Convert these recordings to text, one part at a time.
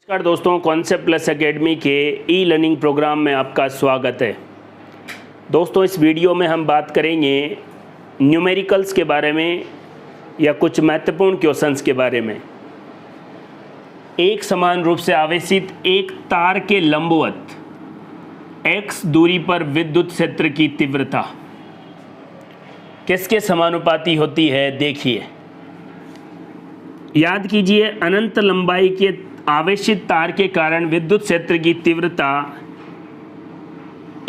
नमस्कार दोस्तों, concept plus academy के ई लर्निंग प्रोग्राम में आपका स्वागत है। दोस्तों, इस वीडियो में हम बात करेंगे न्यूमेरिकल्स के बारे में या कुछ महत्वपूर्ण क्वेश्चंस के बारे में। एक समान रूप से आवेशित एक तार के लंबवत x दूरी पर विद्युत क्षेत्र की तीव्रता किसके समानुपाती होती है, देखिए। याद कीजिए, अनंत लंबाई के आवेशित तार के कारण विद्युत क्षेत्र की तीव्रता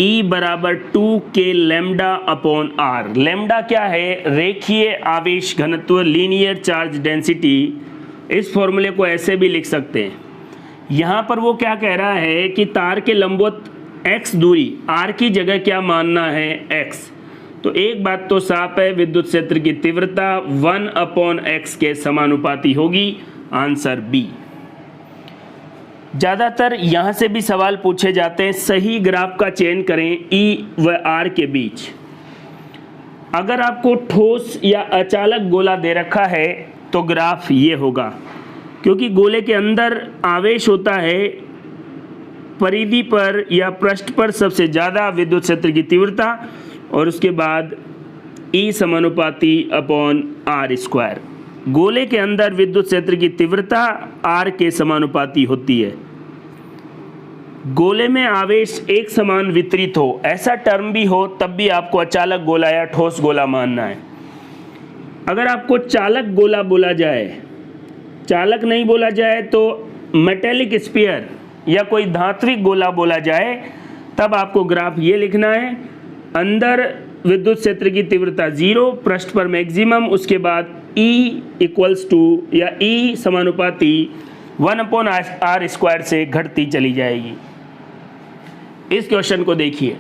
E बराबर 2k lambda upon are. Lambda क्या है? रेखीय आवेश घनत्व, लीनियर चार्ज डेंसिटी। इस फॉर्मूले को ऐसे भी लिख सकते हैं। यहाँ पर वो क्या कह रहा है कि तार के लंबवत x दूरी, r की जगह क्या मानना है? x। तो एक बात तो साफ है, विद्युत क्षेत्र की तीव्रता 1/x के समानुपाती होगी। Answer B. ज़्यादातर यहाँ से भी सवाल पूछे जाते हैं, सही ग्राफ का चयन करें E व R के बीच। अगर आपको ठोस या अचालक गोला दे रखा है तो ग्राफ ये होगा, क्योंकि गोले के अंदर आवेश होता है। परिधि पर या पृष्ठ पर सबसे ज़्यादा विद्युत क्षेत्र की तीव्रता और उसके बाद E समानुपाती अपॉन आर स्क्वायर। गोले के अंदर विद्युत क्षेत्र की तीव्रता R के समानुपाती होती है। गोले में आवेश एक समान वितरित हो, ऐसा टर्म भी हो, तब भी आपको अचालक गोला या ठोस गोला मानना है। अगर आपको चालक गोला बोला जाए, चालक नहीं बोला जाए तो मेटेलिक स्फीयर या कोई धात्विक गोला बोला जाए, तब आपको ग्राफ ये लिखना है। अंदर विद्युत क्षेत्र की तीव्रता 0, पृष्ठ पर मैक्सिमम, उसके बाद E इक्वल्स टू या E समानुपाती 1/r स्क्वायर से घटती चली जाएगी। इस क्वेश्चन को देखिए।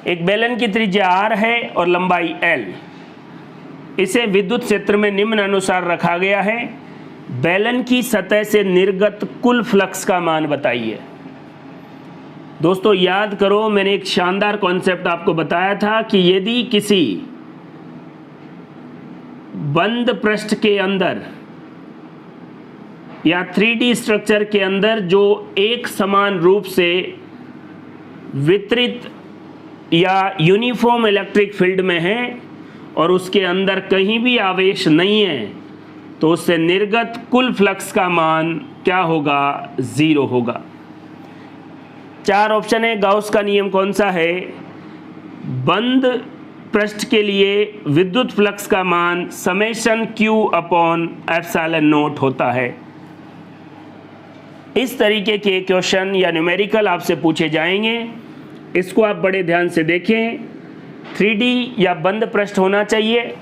एक बेलन की त्रिज्या r है और लंबाई l। इसे विद्युत क्षेत्र में निम्न अनुसार रखा गया है। बेलन की सतह से निर्गत कुल फ्लक्स का मान बताइए। दोस्तों याद करो, मैंने एक शानदार कॉन्सेप्ट आपको बताया था कि यदि किसी बंद पृष्ठ के अंदर या 3D स्ट्रक्चर के अंदर जो एक समान रूप से वितरित या यूनिफॉर्म इलेक्ट्रिक फील्ड में है और उसके अंदर कहीं भी आवेश नहीं है, तो उससे निर्गत कुल फ्लक्स का मान क्या होगा? 0 होगा। 4 ऑप्शन है। गाउस का नियम कौन सा है? बंद पृष्ठ के लिए विद्युत फ्लक्स का मान summation Q upon epsilon not होता है। इस तरीके के क्वेश्चन या न्यूमेरिकल आपसे पूछे जाएंगे, इसको आप बड़े ध्यान से देखें। 3D या बंद पृष्ठ होना चाहिए,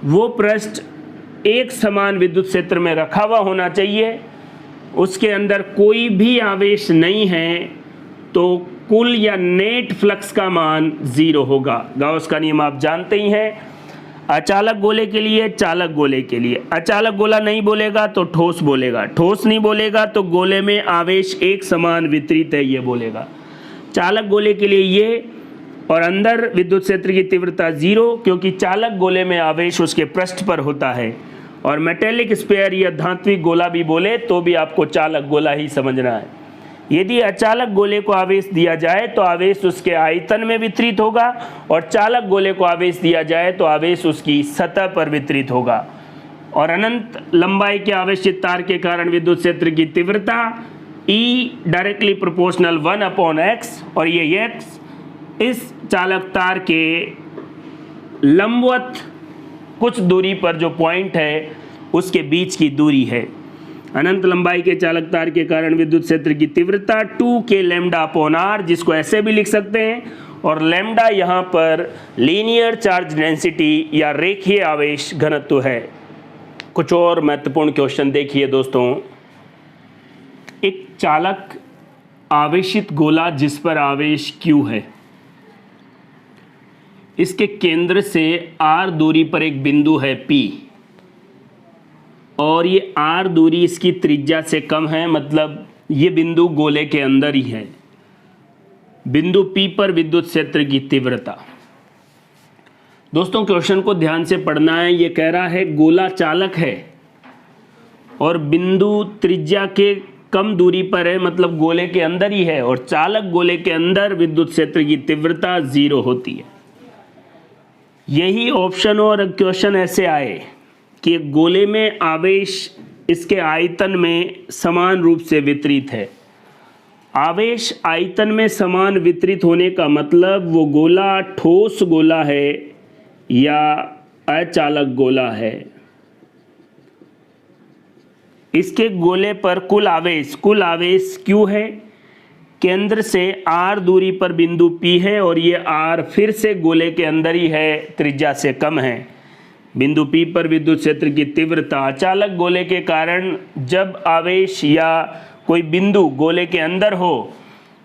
वो पृष्ठ एक समान विद्युत क्षेत्र में रखा हुआ होना चाहिए, उसके अंदर कोई भी आवेश नहीं है, तो कुल या नेट फ्लक्स का मान 0 होगा। गाउस का नियम आप जानते ही हैं। अचालक गोले के लिए, चालक गोले के लिए। अचालक गोला नहीं बोलेगा तो ठोस बोलेगा, ठोस नहीं बोलेगा तो गोले में आवेश एक समान वितरित है ये बोलेगा। चालक गोले के लिए ये, और अंदर विद्युत क्षेत्र की तीव्रता 0, क्योंकि चालक गोले में आवेश उसके पृष्ठ पर होता है। और मेटेलिक स्फीयर या धात्विक गोला भी बोले तो भी आपको चालक गोला ही समझना है। यदि अचालक गोले को आवेश दिया जाए तो आवेश उसके आयतन में वितरित होगा, और चालक गोले को आवेश दिया जाए तो आवेश उसकी सतह पर वितरित होगा। और अनंत लंबाई के आवेशित तार के कारण विद्युत क्षेत्र की तीव्रता E डायरेक्टली प्रोपोर्शनल 1/x, और ये x इस चालक तार के लंबवत कुछ दूरी पर जो पॉइंट है उसके बीच की दूरी है। अनंत लंबाई के चालक तार के कारण विद्युत क्षेत्र की तीव्रता 2k लैम्डा अपॉन r, जिसको ऐसे भी लिख सकते हैं। और लैम्डा यहाँ पर लीनियर चार्ज डेंसिटी या रेखीय आवेश घनत्व है। कुछ और महत्वपूर्ण क्वेश्चन देखिए दोस्तों। एक चालक आवेशित गोला जिस पर आवेश Q है, इसके केंद्र से r दूरी पर एक बिंदु है P, और ये r दूरी इसकी त्रिज्या से कम है, मतलब ये बिंदु गोले के अंदर ही है। बिंदु P पर विद्युत क्षेत्र की तीव्रता। दोस्तों क्वेश्चन को ध्यान से पढ़ना है। ये कह रहा है गोला चालक है और बिंदु त्रिज्या के कम दूरी पर है, मतलब गोले के अंदर ही है, और चालक गोले के अंदर विद्युत क्षेत्र की तीव्रता 0 होती है। यही ऑप्शन और क्वेश्चन ऐसे आए कि एक गोले में आवेश इसके आयतन में समान रूप से वितरित है। आवेश आयतन में समान वितरित होने का मतलब वो गोला ठोस गोला है या अचालक गोला है। इसके गोले पर कुल आवेश Q है, केंद्र से r दूरी पर बिंदु P है, और ये r फिर से गोले के अंदर ही है, त्रिज्या से कम है। बिंदु P पर विद्युत क्षेत्र की तीव्रता, अचालक गोले के कारण जब आवेश या कोई बिंदु गोले के अंदर हो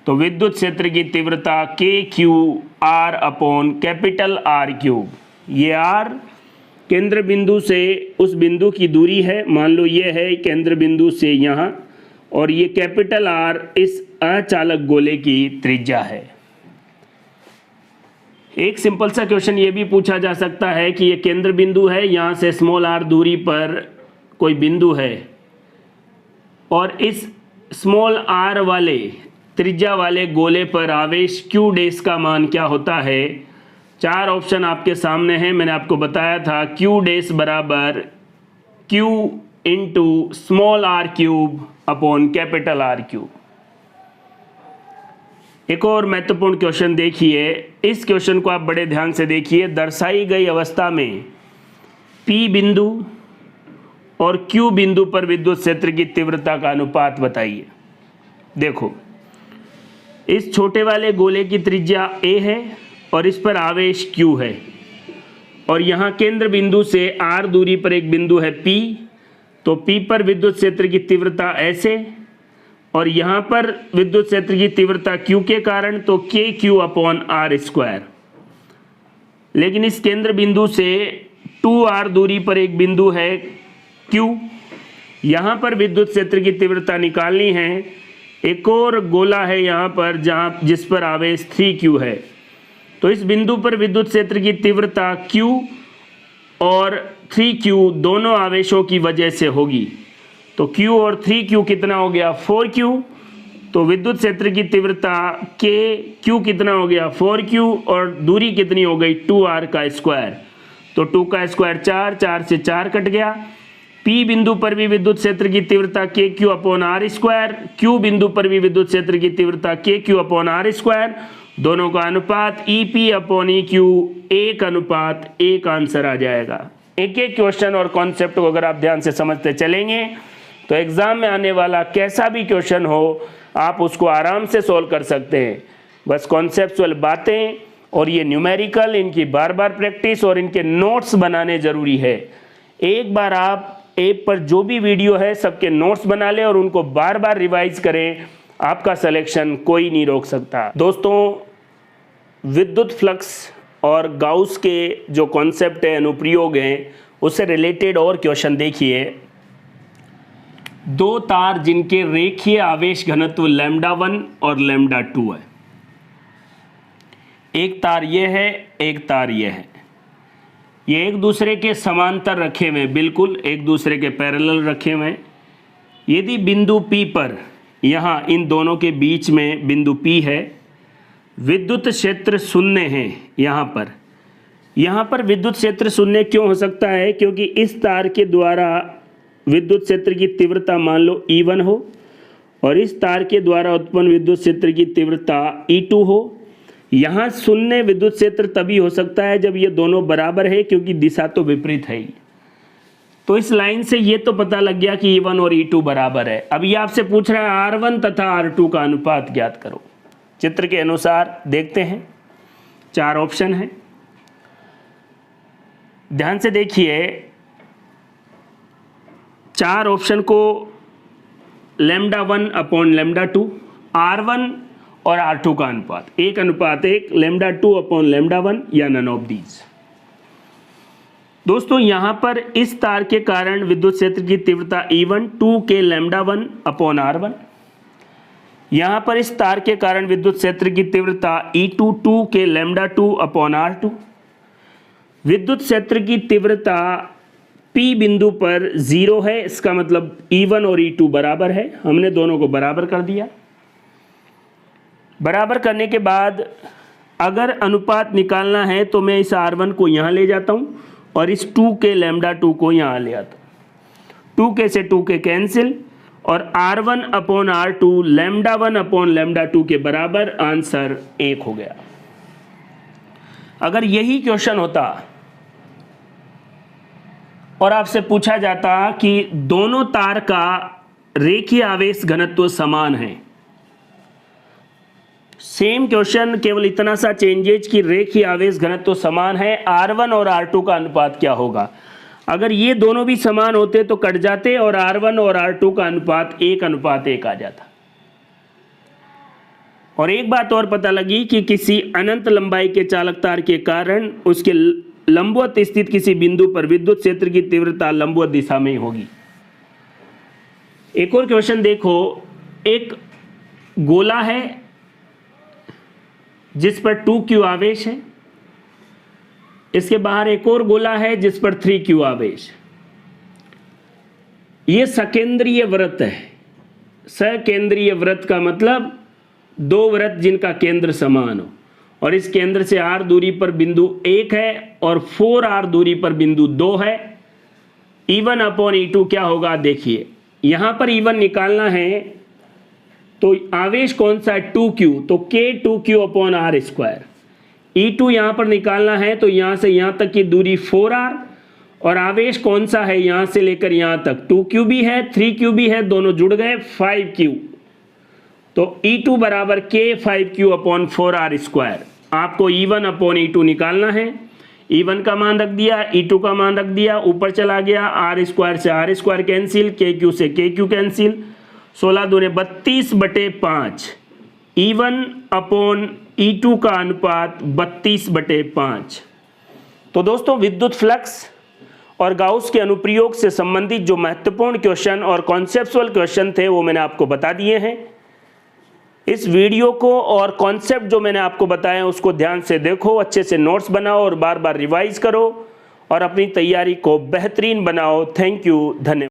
तो विद्युत क्षेत्र की तीव्रता KQ R upon capital R cube. ये R केंद्र बिंदु से उस बिंदु की दूरी है, मान लो ये है केंद्र बिंदु से यहाँ, और ये कैपिटल R इस अचालक गोले की त्रिज्या है। एक सिंपल सा क्वेश्चन ये भी पूछा जा सकता है कि ये केंद्र बिंदु है, यहाँ से स्मॉल r दूरी पर कोई बिंदु है, और इस स्मॉल r वाले त्रिज्या वाले गोले पर आवेश Q डैश का मान क्या होता है। 4 ऑप्शन आपके सामने हैं, मैंने आपको बताया था Q डैश बराबर Q into small r cube upon capital R cube. एक और महत्वपूर्ण क्वेश्चन देखिए, इस क्वेश्चन को आप बड़े ध्यान से देखिए। दर्शाई गई अवस्था में P बिंदु और Q बिंदु पर विद्युत क्षेत्र की तीव्रता का अनुपात बताइए। देखो, इस छोटे वाले गोले की त्रिज्या a है और इस पर आवेश Q है, और यहाँ केंद्र बिंदु से r दूरी पर एक बिंदु है P, तो P पर विद्युत क्षेत्र की तीव्रता ऐसे, और यहाँ पर विद्युत क्षेत्र की तीव्रता Q के कारण तो KQ अपॉन R स्क्वायर। लेकिन इस केंद्र बिंदु से 2r दूरी पर एक बिंदु है Q, यहाँ पर विद्युत क्षेत्र की तीव्रता निकालनी है। एक और गोला है यहाँ पर जिस पर आवेश 3Q है, तो इस बिंदु पर विद्युत क्षेत्र की तीव्रता Q और 3Q दोनों आवेशों की वजह से होगी। तो Q और 3Q कितना हो गया 4Q, तो विद्युत क्षेत्र की तीव्रता K Q कितना हो गया 4Q, और दूरी कितनी हो गई 2r का स्क्वायर, तो 2 का स्क्वायर 4, 4 से 4 कट गया। P बिंदु पर भी विद्युत क्षेत्र की तीव्रता KQ upon R square, Q बिंदु पर भी विद्युत क्षेत्र की तीव्रता KQ अपॉन R स्क्वायर, दोनों का अनुपात EP अपॉन EQ 1:1 आंसर आ जाएगा। एक एक क्वेश्चन और कॉन्सेप्ट को अगर आप ध्यान से समझते चलेंगे तो एग्जाम में आने वाला कैसा भी क्वेश्चन हो आप उसको आराम से सॉल्व कर सकते हैं। बस कॉन्सेप्चुअल बातें और ये न्यूमेरिकल, इनकी बार बार प्रैक्टिस और इनके नोट्स बनाने ज़रूरी है। एक बार आप ऐप पर जो भी वीडियो है सबके नोट्स बना लें और उनको बार बार रिवाइज करें, आपका सिलेक्शन कोई नहीं रोक सकता। दोस्तों, विद्युत फ्लक्स और गाउस के जो कॉन्सेप्ट है, अनुप्रयोग हैं, उससे रिलेटेड और क्वेश्चन देखिए। 2 तार जिनके रेखीय आवेश घनत्व λ1 और λ2 है, एक तार ये है, एक तार ये है, ये एक दूसरे के समांतर रखे हुए, बिल्कुल एक दूसरे के पैरेलल रखे हुए। यदि बिंदु P पर, यहाँ इन दोनों के बीच में बिंदु P है, विद्युत क्षेत्र शून्य है। यहाँ पर विद्युत क्षेत्र शून्य क्यों हो सकता है? क्योंकि इस तार के द्वारा विद्युत क्षेत्र की तीव्रता मान लो E1 हो और इस तार के द्वारा उत्पन्न विद्युत क्षेत्र की तीव्रता E2 हो। यहाँ शून्य विद्युत क्षेत्र तभी हो सकता है जब ये दोनों बराबर है, क्योंकि दिशा तो विपरीत है ही। तो इस लाइन से ये तो पता लग गया कि E1 और E2 बराबर है। अब ये आपसे पूछ रहा है R1 तथा R2 का अनुपात ज्ञात करो। चित्र के अनुसार देखते हैं, 4 ऑप्शन हैं, ध्यान से देखिए। 4 ऑप्शन को λ1 अपॉन λ2, R1 और R2 का अनुपात 1:1, λ2 अपॉन λ1 या नन ऑफ दीज। दोस्तों, यहाँ पर इस तार के कारण विद्युत क्षेत्र की तीव्रता E1 2 के λ1 अपॉन R1। यहाँ पर इस तार के कारण विद्युत क्षेत्र की तीव्रता E2 2 के λ2 अपॉन R2। विद्युत क्षेत्र की तीव्रता P बिंदु पर 0 है, इसका मतलब E1 और E2 बराबर है। हमने दोनों को बराबर कर दिया। बराबर करने के बाद अगर अनुपात निकालना है तो मैं इस R1 को यहाँ ले जाता हूँ और इस 2K λ2 को यहाँ ले आता हूँ। 2K से 2K कैंसिल और R1 अपॉन R2 λ1 अपॉन λ2 के बराबर, आंसर 1 हो गया। अगर यही क्वेश्चन होता और आपसे पूछा जाता कि दोनों तार का रेखीय आवेश घनत्व समान है, सेम क्वेश्चन, केवल इतना सा चेंजेज कि रेखीय आवेश घनत्व समान है, R1 और R2 का अनुपात क्या होगा। अगर ये दोनों भी समान होते तो कट जाते और R1 और R2 का अनुपात 1:1 आ जाता। और एक बात और पता लगी कि किसी अनंत लंबाई के चालक तार के कारण उसके लंबवत स्थित किसी बिंदु पर विद्युत क्षेत्र की तीव्रता लंबवत दिशा में होगी। एक और क्वेश्चन देखो, एक गोला है जिस पर 2Q आवेश है, इसके बाहर एक और गोला है जिस पर 3Q आवेश। यह सकेंद्रीय वृत्त है। सकेंद्रीय वृत्त का मतलब दो वृत्त जिनका केंद्र समान हो, और इस केंद्र से R दूरी पर बिंदु 1 है और 4R दूरी पर बिंदु 2 है। E1 अपॉन E2 क्या होगा, देखिए यहां पर E1 निकालना है तो आवेश कौन सा है, 2Q, तो K 2Q upon R²। E2 यहां पर निकालना है तो यहां से यहां तक की दूरी 4R, और आवेश कौन सा है यहां से लेकर यहां तक, 2Q भी है 3Q भी है, दोनों जुड़ गए 5Q। तो E2 बराबर K 5Q अपॉन 4R²। आपको E1 अपॉन E2 निकालना है। E1 का मान रख दिया, E2 का मान रख दिया, ऊपर चला गया, R² से R² कैंसिल, KQ से KQ cancel, 16 दूने 32/5। E1 upon E2 का अनुपात 32/5। तो दोस्तों, विद्युत फ्लक्स और गाउस के अनुप्रयोग से संबंधित जो महत्वपूर्ण क्वेश्चन और कॉन्सेप्चुअल क्वेश्चन थे वो मैंने आपको बता दिए हैं। इस वीडियो को और कॉन्सेप्ट जो मैंने आपको बताया उसको ध्यान से देखो, अच्छे से नोट्स बनाओ और बार बार रिवाइज करो और अपनी तैयारी को बेहतरीन बनाओ। थैंक यू, धन्यवाद।